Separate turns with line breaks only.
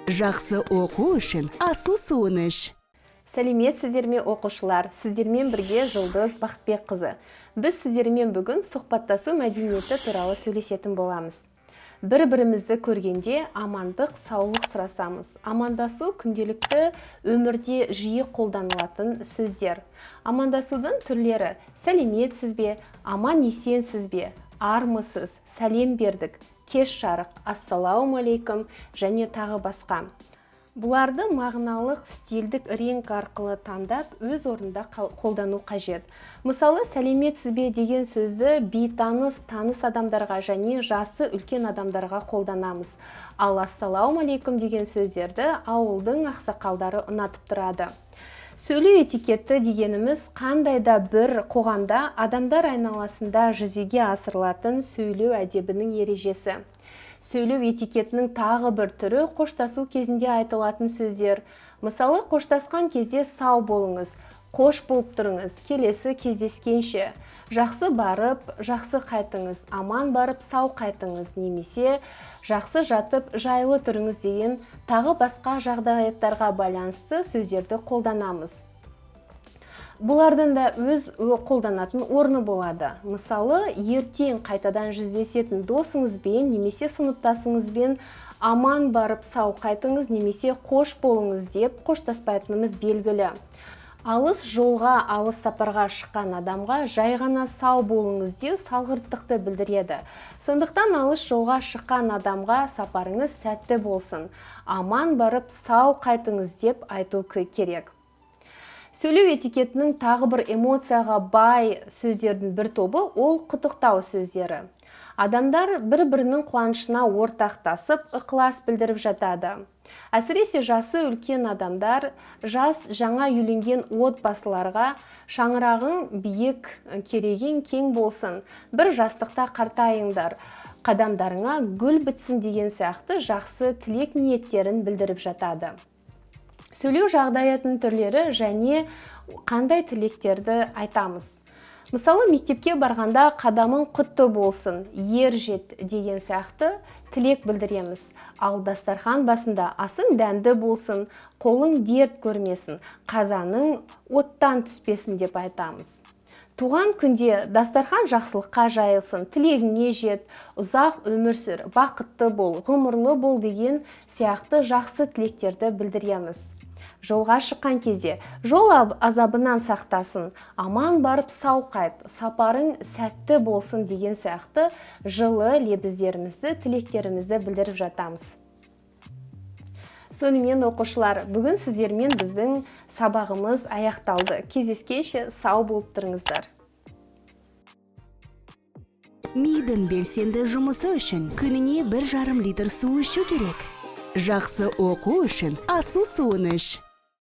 Жақсы оқу үшін асыл суыныш.
Сәлеметсіздер ме оқушылар? Сіздермен бірге Жұлдыз Бақытбекқызы. Біз сіздермен бүгін сұхбаттасу мәдениеті туралы сөйлесетін боламыз. Бір-бірімізді көргенде амандық, саулық сұрасамыз. Амандасу күнделікті өмірде жиі қолданылатын сөздер. Амандасудың түрлері: сәлеметсіз бе, аман есенсіз бе, армысыз, сәлем бердік, кеш жарық, ассалаумалейкум және тағы басқа. Бұларды мағыналық, стильдік реңк арқылы таңдап, өз орнында қолдану қажет. Мысалы, сәлеметсіз бе деген сөзді бейтаныс, таныс адамдарға және жасы үлкен адамдарға қолданамыз. Ал ассалаумалейкум деген сөздерді ауылдың ақсақалдары ұнатып тұрады. Сөйлеу этикеті дегеніміз қандай да бір қоғамда адамдар айналасында жүзеге асырылатын сөйлеу әдебінің ережесі. Сөйлеу этикетінің тағы бір түрі қоштасу кезінде айтылатын сөздер. Мысалы, қоштасқан кезде сау болыңыз, қош болып тұрыңыз, келесі кездескенше, жақсы барып, жақсы қайтыңыз, аман барып, сау қайтыңыз, немесе жақсы жатып, жайлы тұрыңыз деген тағы басқа жағдаяттарға байланысты сөздерді қолданамыз. Бұлардың да өз қолданатын орны болады. Мысалы, ертең қайтадан жүздесетін досыңызбен немесе сыныптасыңызбен аман барып сау қайтыңыз немесе қош болыңыз деп қоштаспайтынымыз белгілі. Алыс жолға, алыс сапарға шыққан адамға жай ғана сау болыңыз деу салғырттықты білдіреді. Сондықтан алыс жолға шыққан адамға сапарыңыз сәтті болсын, аман барып сау қайтыңыз деп айту керек. Сөйлеу этикетінің тағы бір эмоцияға бай сөздердің бір тобы ол құттықтау сөздері. Адамдар бір-бірінің қуанышына ортақтасып, ықылас білдіріп жатады. Әсіресе жасы үлкен адамдар жас жаңа үйленген отбасыларға шаңырағың биік, керегең кең болсын, бір жастықта қартайыңдар, қадамдарыңа гүл бітсін деген сияқты жақсы тілек ниеттерін білдіріп жатады. Сөйлеу жағдаятының түрлері және қандай тілектерді айтамыз. Мысалы, мектепке барғанда қадамың құтты болсын, ер жет деген сияқты тілек білдіреміз. Ал дастархан басында асың дәмді болсын, қолың дерт көрмесін, қазаның оттан түспесін деп айтамыз. Туған күнде дастархан жақсылыққа жайылсын, тілегіңе жет, ұзақ өмір сүр, бақытты бол, ғұмырлы бол деген сияқты жақсы тілектерді білдіреміз. Жолға шыққан кезде жол азабынан сақтасын, аман барып сау қайт, сапарың сәтті болсын деген сияқты жылы лебіздерімізді, тілектерімізді білдіріп жатамыз. Сонымен оқушылар, бүгін сіздермен біздің сабағымыз аяқталды. Кездескенше сау болып тұрыңыздар.
Мидың белсенді жұмысы үшін күніне 1,5 литр су ішу керек. Жақсы оқу үшін асыл суыныш.